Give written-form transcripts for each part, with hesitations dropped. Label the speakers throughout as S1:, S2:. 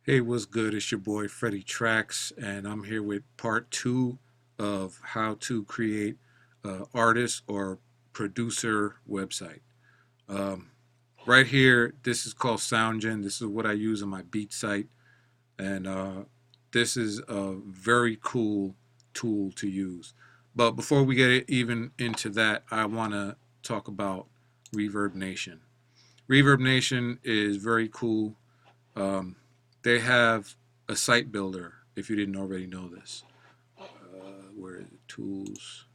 S1: Hey, what's good? It's your boy Freddie Tracks, and I'm here with part two of how to create a artist or producer website. Um, right here, this is called SoundGen. This is what I use on my beat site, and this is a very cool tool to use. But before we get even into that, I want to talk about Reverb Nation. Reverb Nation is very cool. Um, they have a site builder, if you didn't already know this. Where is it? Tools.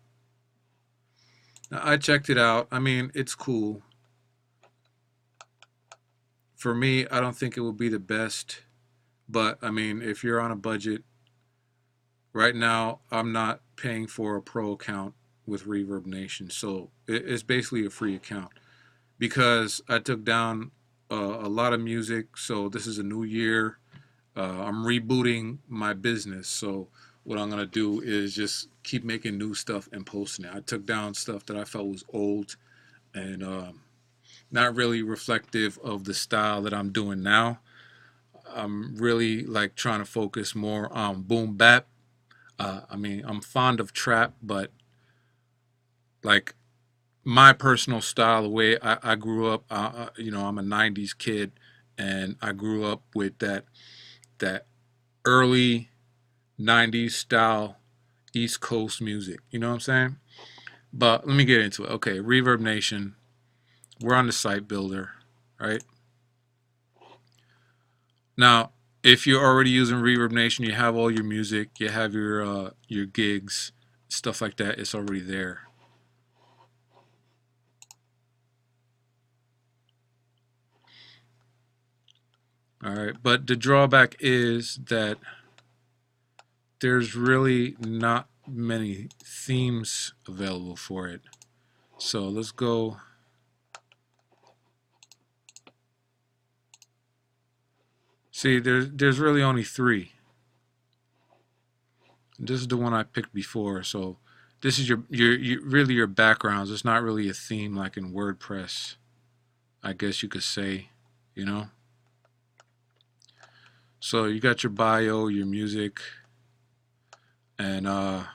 S1: Now, I checked it out. I mean, it's cool. For me, I don't think it would be the best, but I mean, if you're on a budget, right now, I'm not paying for a pro account with Reverb Nation, so it's basically a free account because I took down a lot of music. So this is a new year. I'm rebooting my business, so what I'm gonna do is just keep making new stuff and posting it. I took down stuff that I felt was old and not really reflective of the style that I'm doing now. I'm really like trying to focus more on boom bap. I mean, I'm fond of trap, but like my personal style, the way I grew up, I'm a '90s kid, and I grew up with that early '90s style East Coast music. You know what I'm saying? But let me get into it. Okay, Reverb Nation. We're on the site builder, right? Now, if you're already using Reverb Nation, you have all your music, you have your gigs, stuff like that. It's already there. All right, but the drawback is that there's really not many themes available for it. So let's go. See, there's really only three. This is the one I picked before. So this is your really your backgrounds. It's not really a theme like in WordPress, I guess you could say, you know. So you got your bio, your music, and I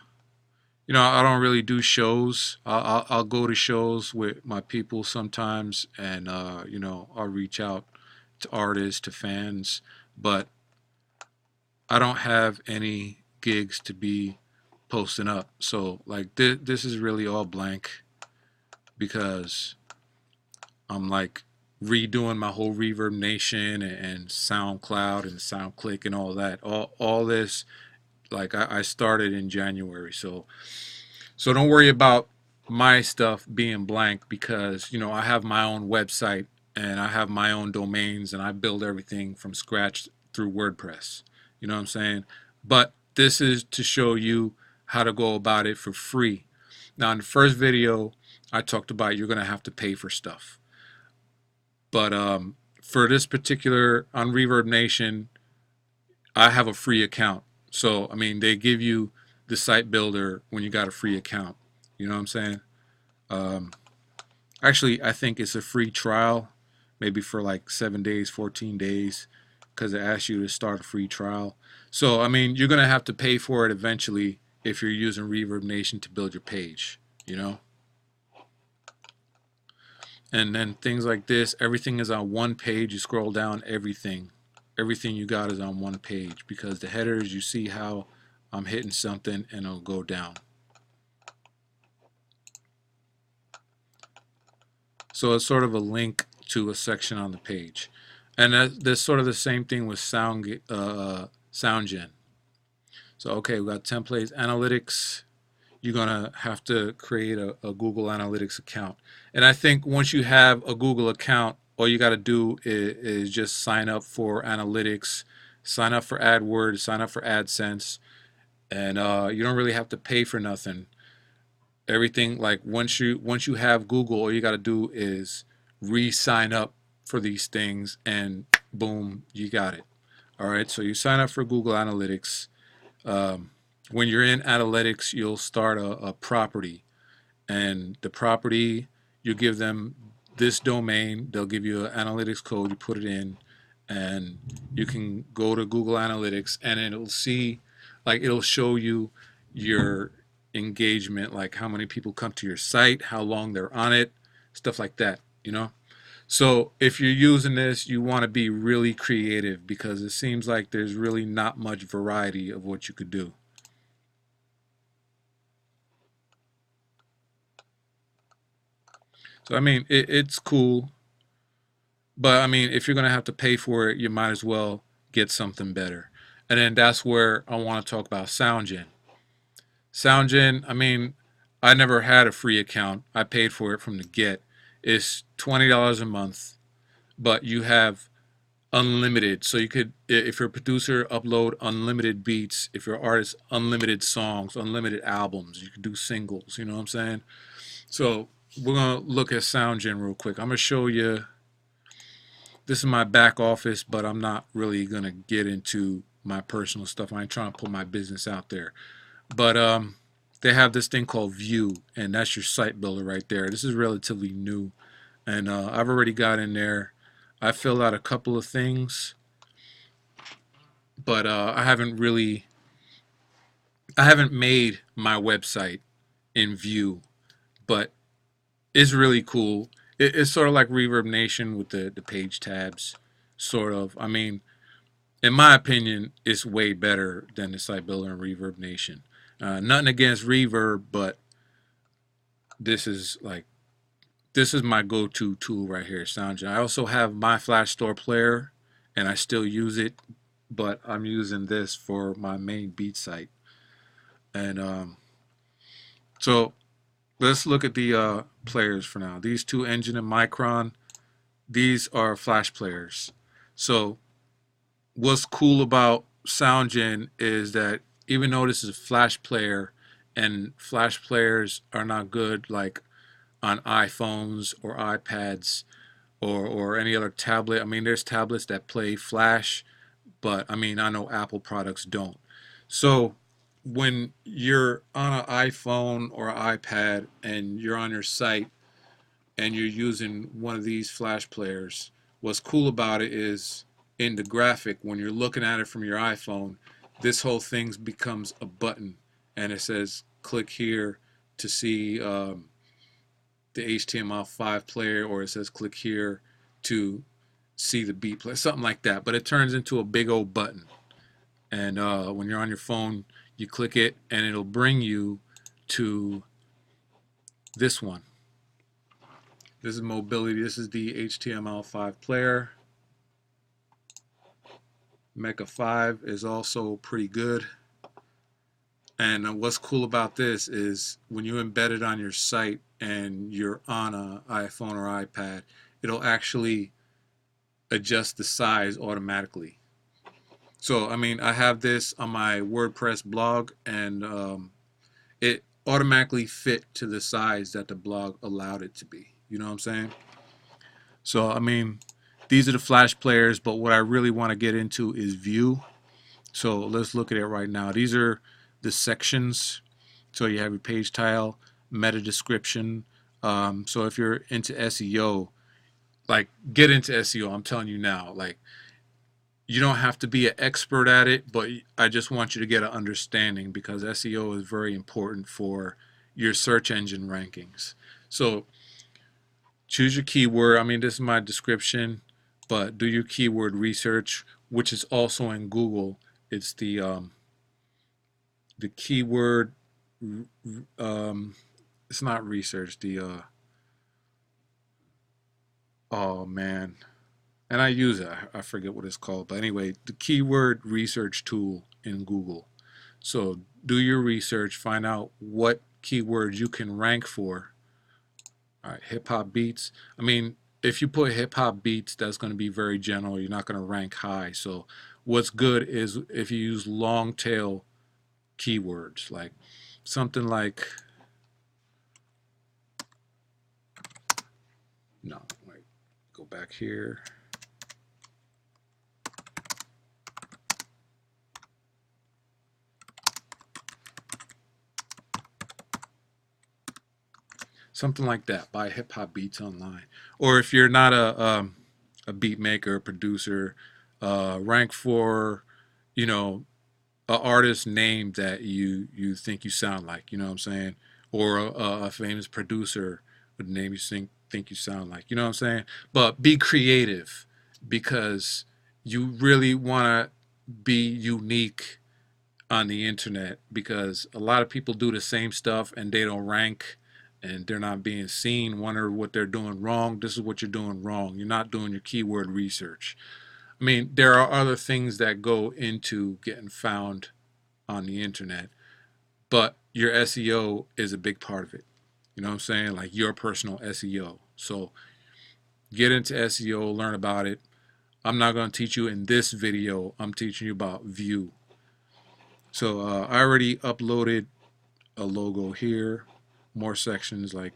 S1: don't really do shows. I'll go to shows with my people sometimes, and I'll reach out to artists, to fans, but I don't have any gigs to be posting up. So like this is really all blank because I'm like redoing my whole Reverb Nation and SoundCloud and SoundClick and all that. All this like I started in January. So don't worry about my stuff being blank because I have my own website and I have my own domains and I build everything from scratch through WordPress. You know what I'm saying? But this is to show you how to go about it for free. Now in the first video I talked about you're gonna have to pay for stuff. But for this particular on Reverb Nation, I have a free account. So I mean they give you the site builder when you got a free account. You know what I'm saying? Um, Actually, I think it's a free trial, maybe for like 7 days, 14 days, because it asks you to start a free trial. So, I mean, you're going to have to pay for it eventually if you're using Reverb Nation to build your page, you know? And then things like this, everything is on one page. You scroll down, everything you got is on one page because the headers, you see how I'm hitting something and it'll go down. So it's sort of a link to a section on the page. And that's sort of the same thing with SoundGen. So okay, we got templates, analytics. You're gonna have to create a Google Analytics account. And I think once you have a Google account, all you got to do is just sign up for analytics, sign up for AdWords, sign up for AdSense, and you don't really have to pay for nothing. Everything like once you have Google, all you got to do is re-sign up for these things, and boom, you got it. All right, so you sign up for Google Analytics. Um, when you're in Analytics, you'll start a property, and the property you give them this domain. They'll give you an analytics code. You put it in, and you can go to Google Analytics, and it'll see, like, it'll show you your engagement, like how many people come to your site, how long they're on it, stuff like that, you know? So if you're using this, you want to be really creative because it seems like there's really not much variety of what you could do. So I mean, it's cool, but I mean, if you're gonna have to pay for it, you might as well get something better. And then that's where I want to talk about SoundGen. SoundGen, I mean, I never had a free account. I paid for it from the get. It's $20 a month, but you have unlimited. So you could, if you're a producer, upload unlimited beats. If you're an artist, unlimited songs, unlimited albums. You can do singles. You know what I'm saying? So we're gonna look at SoundGen real quick. I'm gonna show you. This is my back office, but I'm not really gonna get into my personal stuff. I ain't trying to put my business out there. But they have this thing called View, and that's your site builder right there. This is relatively new, and I've already got in there. I filled out a couple of things, but I haven't made my website in Vue, but it's really cool. It's sort of like Reverb Nation with the page tabs, sort of. I mean, in my opinion, it's way better than the site builder and Reverb Nation. Nothing against Reverb, but this is like this is my go-to tool right here, SoundGen. I also have my Flash Store player, and I still use it, but I'm using this for my main beat site. And so let's look at the players for now. These two, Engine and Micron, these are Flash players. So what's cool about SoundGen is that even though this is a Flash player, and Flash players are not good like on iPhones or iPads or any other tablet. I mean, there's tablets that play Flash, but I mean, I know Apple products don't. So when you're on an iPhone or an iPad and you're on your site and you're using one of these Flash players, what's cool about it is in the graphic, when you're looking at it from your iPhone, this whole thing becomes a button and it says click here to see the HTML5 player, or it says click here to see the beat player, something like that. But it turns into a big old button. And when you're on your phone, you click it and it'll bring you to this one. This is mobility. This is the HTML5 player. Mecha 5 is also pretty good. And what's cool about this is when you embed it on your site and you're on an iPhone or iPad, it'll actually adjust the size automatically. So, I mean, I have this on my WordPress blog, and it automatically fit to the size that the blog allowed it to be. You know what I'm saying? So, I mean, these are the Flash players, but what I really want to get into is Vue. So let's look at it right now. These are the sections. So you have your page title, meta description. So if you're into SEO, like get into SEO. I'm telling you now, like you don't have to be an expert at it, but I just want you to get an understanding because SEO is very important for your search engine rankings. So choose your keyword. I mean, this is my description, but do your keyword research, which is also in Google. It's the keyword. It's not research. Oh man, and I use it. I forget what it's called, but anyway, the keyword research tool in Google. So do your research, find out what keywords you can rank for. All right, hip hop beats. I mean, if you put hip hop beats, that's going to be very general. You're not going to rank high. So what's good is if you use long tail keywords, like something like no, wait, go back here. Something like that. Buy hip hop beats online. Or if you're not a a beat maker, a producer, rank for, you know, an artist name that you think you sound like. You know what I'm saying? Or a famous producer with a name you think you sound like. You know what I'm saying? But be creative because you really want to be unique on the internet because a lot of people do the same stuff and they don't rank and they're not being seen, wonder what they're doing wrong. This is what you're doing wrong. You're not doing your keyword research. I mean, there are other things that go into getting found on the internet, but your SEO is a big part of it. You know what I'm saying? Like your personal SEO. So get into SEO, learn about it. I'm not going to teach you in this video. I'm teaching you about view. So I already uploaded a logo here, more sections. Like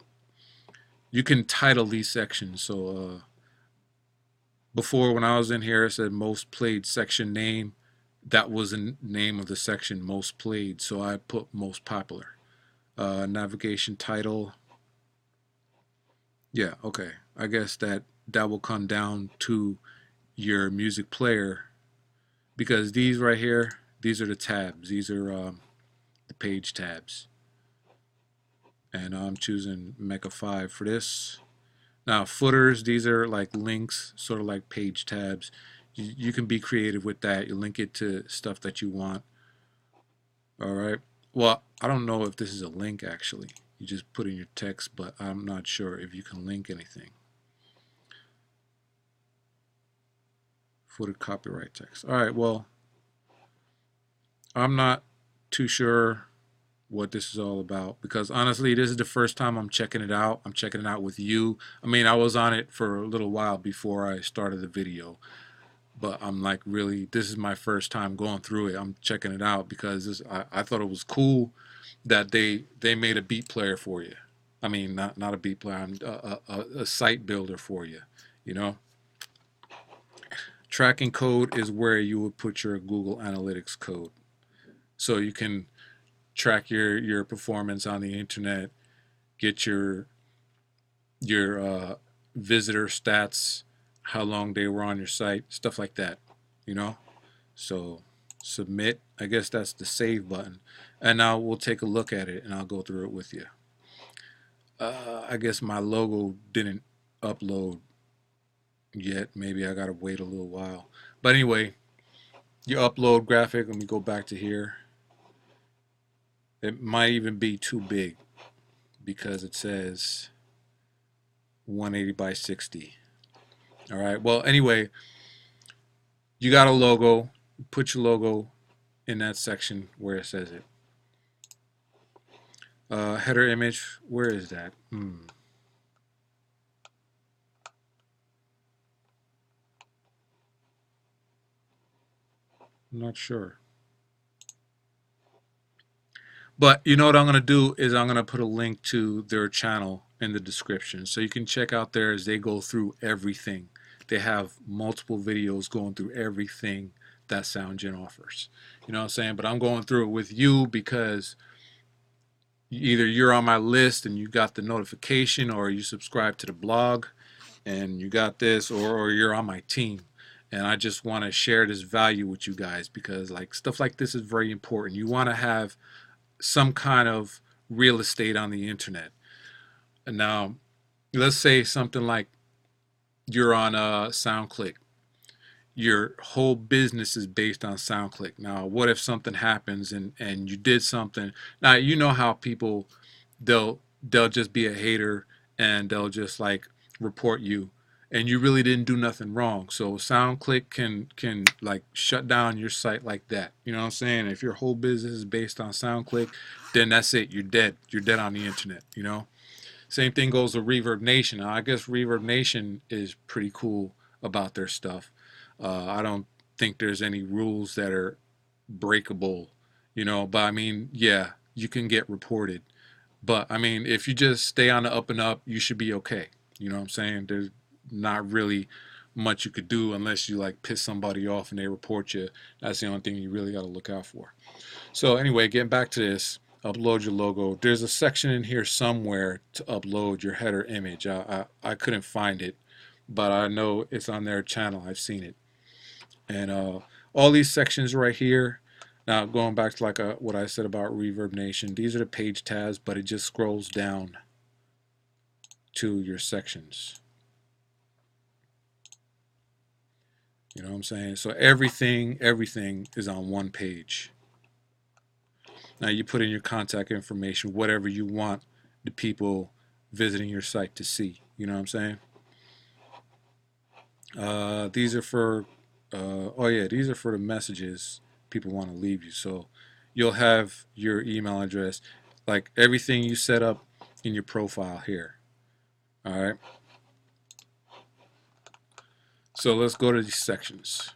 S1: you can title these sections. So before when I was in here, it said most played section name. That was the name of the section, most played. So I put most popular. Navigation title. Yeah, okay. I guess that will come down to your music player because these right here, these are the tabs. These are the page tabs. And I'm choosing Mecha 5 for this. Now, footers, these are like links, sort of like page tabs. You can be creative with that. You link it to stuff that you want. All right. Well, I don't know if this is a link actually. You just put in your text, but I'm not sure if you can link anything. Footer copyright text. All right. Well, I'm not too sure what this is all about because honestly this is the first time I'm checking it out. I'm checking it out with you. I mean, I was on it for a little while before I started the video, but I'm like, really, this is my first time going through it. I'm checking it out because I thought it was cool that they made a beat player for you. I mean, not a beat player, a site builder for you, you know. Tracking code is where you would put your Google Analytics code so you can track your performance on the internet, get your visitor stats, how long they were on your site, stuff like that, you know. So submit. I guess that's the save button, and now we'll take a look at it and I'll go through it with you. I guess my logo didn't upload yet. Maybe I gotta wait a little while. But anyway, your upload graphic. Let me go back to here. It might even be too big because it says 180 by 60. All right. Well, anyway, you got a logo. Put your logo in that section where it says it. Header image. Where is that? I'm not sure. But you know what I'm going to do is I'm going to put a link to their channel in the description. So you can check out there as they go through everything. They have multiple videos going through everything that SoundGen offers. You know what I'm saying? But I'm going through it with you because either you're on my list and you got the notification, or you subscribe to the blog and you got this, or you're on my team. And I just want to share this value with you guys because like stuff like this is very important. You want to have some kind of real estate on the internet. And now, let's say something like you're on SoundClick. Your whole business is based on SoundClick. Now, what if something happens and you did something? Now, you know how people they'll just be a hater and they'll just like report you and you really didn't do nothing wrong. So SoundClick can like shut down your site like that. You know what I'm saying? If your whole business is based on SoundClick, then that's it. You're dead. You're dead on the internet, you know? Same thing goes to Reverb Nation. Now, I guess Reverb Nation is pretty cool about their stuff. I don't think there's any rules that are breakable, you know, but I mean, yeah, you can get reported. But I mean, if you just stay on the up and up, you should be okay. You know what I'm saying? There's not really much you could do unless you like piss somebody off and they report you. That's the only thing you really got to look out for. So anyway, getting back to this, upload your logo. There's a section in here somewhere to upload your header image. I couldn't find it, but I know it's on their channel. I've seen it. And all these sections right here. Now going back to like what I said about Reverb Nation, these are the page tabs, but it just scrolls down to your sections. You know what I'm saying? So everything is on one page. Now you put in your contact information, whatever you want the people visiting your site to see. You know what I'm saying? These are for, oh yeah, these are for the messages people want to leave you. So you'll have your email address, like everything you set up in your profile here. All right. So let's go to these sections.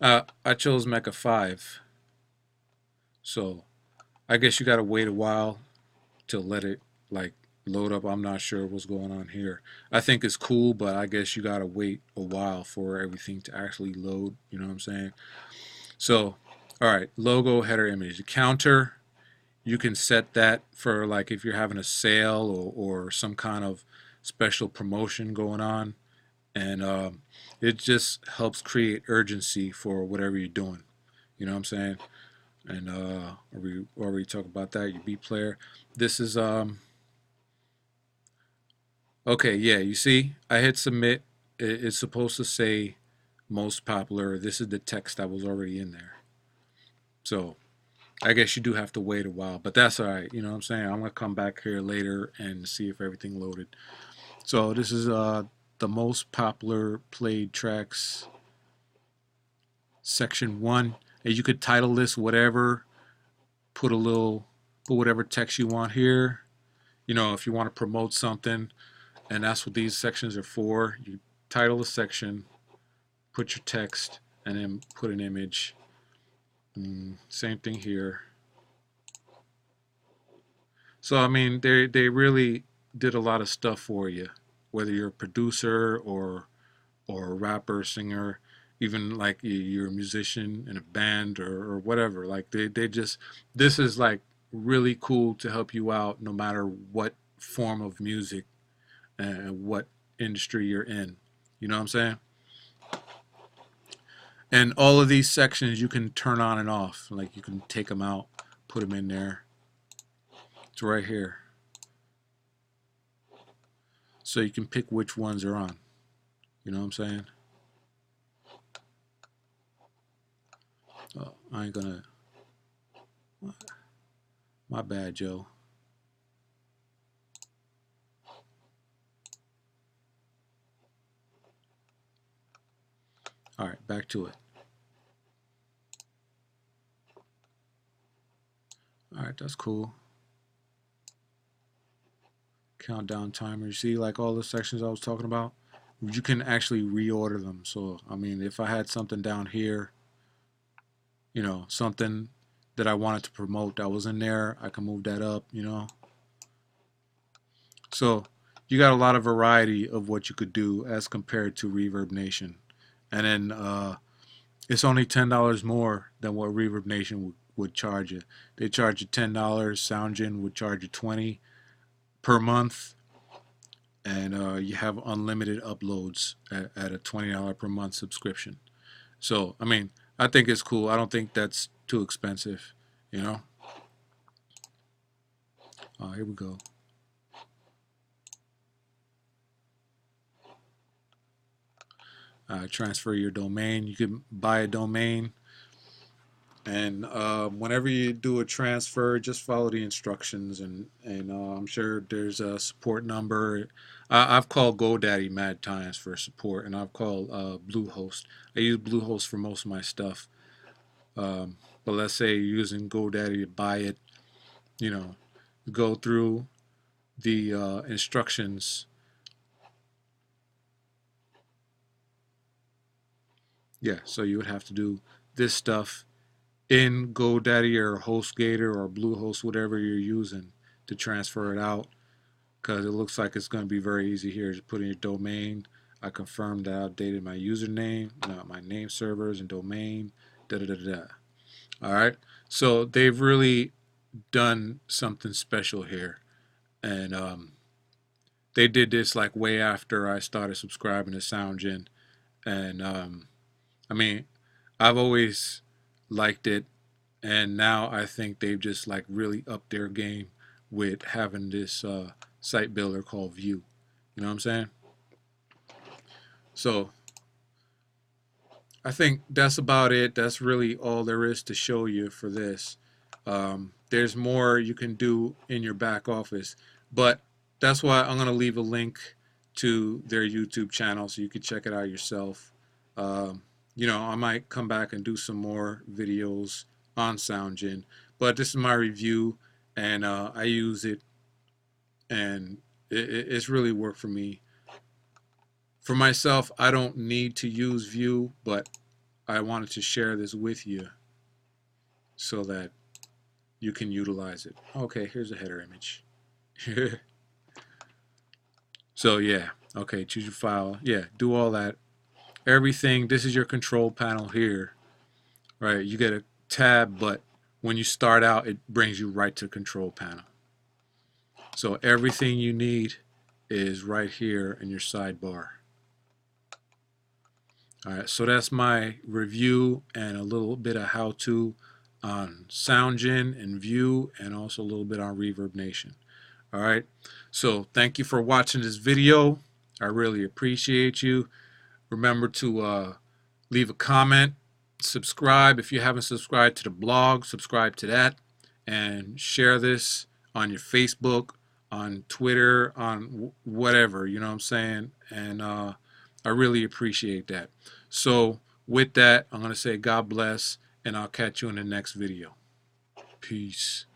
S1: I chose Mecca 5. So I guess you got to wait a while to let it like load up. I'm not sure what's going on here. I think it's cool, but I guess you got to wait a while for everything to actually load. You know what I'm saying? So, all right, logo, header, image. The counter, you can set that for like if you're having a sale or some kind of special promotion going on. And it just helps create urgency for whatever you're doing. You know what I'm saying? And we already talked about that. Your B player. This is okay. Yeah, you see, I hit submit. It's supposed to say most popular. This is the text that was already in there. So I guess you do have to wait a while, but that's all right. You know what I'm saying? I'm gonna come back here later and see if everything loaded. So this is the most popular played tracks section one. And you could title this whatever, put a little, put whatever text you want here. You know, if you want to promote something, and that's what these sections are for. You title the section, put your text, and then put an image. Same thing here. So I mean, they really did a lot of stuff for you, whether you're a producer or a rapper, singer, even like you're a musician in a band or whatever. Like they just this is like really cool to help you out no matter what form of music and what industry you're in. You know what I'm saying? And all of these sections you can turn on and off. Like you can take them out, put them in there. It's right here. So you can pick which ones are on. You know what I'm saying? Oh, I ain't gonna. My bad, Joe. All right, back to it. All right, that's cool. Countdown timer. You see, like all the sections I was talking about, you can actually reorder them. So, I mean, if I had something down here, you know, something that I wanted to promote that was in there, I can move that up, you know. So, you got a lot of variety of what you could do as compared to Reverb Nation. And then it's only $10 more than what Reverb Nation would charge you. They charge you $10. SoundGen would charge you 20 per month, and you have unlimited uploads at a $20 per month subscription. So, I mean, I think it's cool. I don't think that's too expensive, you know? Here we go. Transfer your domain. You can buy a domain, and whenever you do a transfer, just follow the instructions, and I'm sure there's a support number. I've called GoDaddy mad times for support, and I've called Bluehost. I use Bluehost for most of my stuff. But let's say you're using GoDaddy to buy it, you know, go through the instructions. Yeah, so you would have to do this stuff in GoDaddy or HostGator or Bluehost, whatever you're using to transfer it out, because it looks like it's going to be very easy here. Just put in your domain. I confirmed that I updated my username, my name servers and domain. Da da da da. All right. So they've really done something special here, and they did this like way after I started subscribing to SoundGen, and I mean, I've always liked it, and now I think they've just like really upped their game with having this site builder called Vue. You know what I'm saying? So I think that's about it. That's really all there is to show you for this. There's more you can do in your back office, but that's why I'm going to leave a link to their YouTube channel so you can check it out yourself. Um, I might come back and do some more videos on SoundGen, but this is my review, and I use it, and it's really worked for me. For myself, I don't need to use Vue, but I wanted to share this with you so that you can utilize it. Okay, here's a header image. So yeah, okay, choose your file. Yeah, do all that. Everything, this is your control panel here, right? You get a tab, but when you start out, it brings you right to the control panel. So everything you need is right here in your sidebar. All right, so that's my review and a little bit of how-to on SoundGen and Vue, and also a little bit on Reverb Nation. All right, so thank you for watching this video. I really appreciate you. Remember to leave a comment, subscribe. If you haven't subscribed to the blog, subscribe to that, and share this on your Facebook, on Twitter, on whatever, you know what I'm saying? And I really appreciate that. So with that, I'm going to say God bless, and I'll catch you in the next video. Peace.